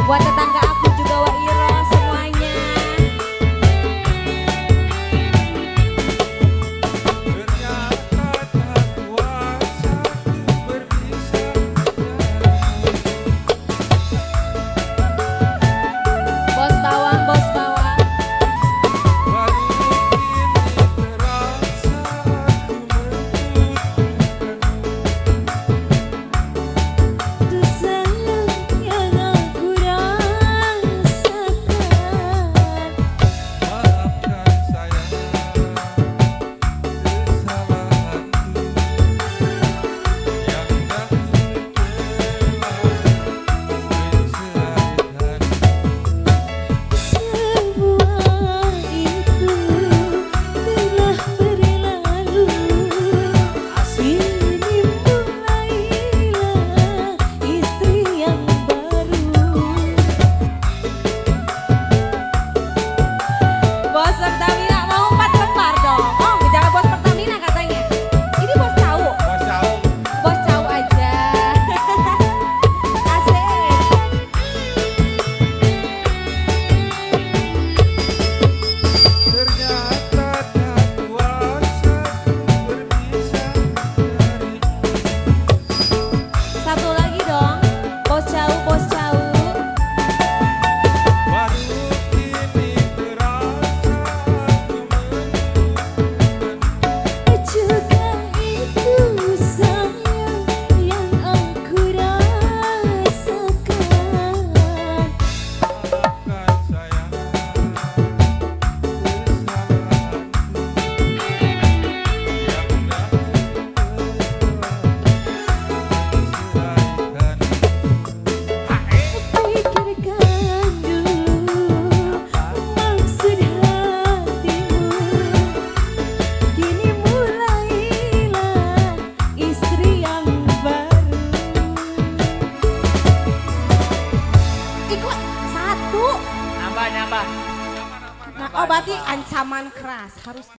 Buat tetangga aku juga Wak Iro semuanya. Bos bawang, bos bawang. Bos Pertamina mau 4 lembar dong. Oh, bicara bos Pertamina katanya. Ini bos tahu. Bos tahu. Bos tahu aja. Asik. Ternyata tak kuasa ku berpisah dari. Satu lagi dong. Bos tahu, bos tahu. Baru kini terasa ku menemukan. Juga itu sayang yang aku rasakan. Maafkan sayang kesalahanku yang Pikirkan dulu maksud hatimu. Kini mulailah istri yang baru. Ikut satu. Nambah. Nah, oh berarti ancaman keras harus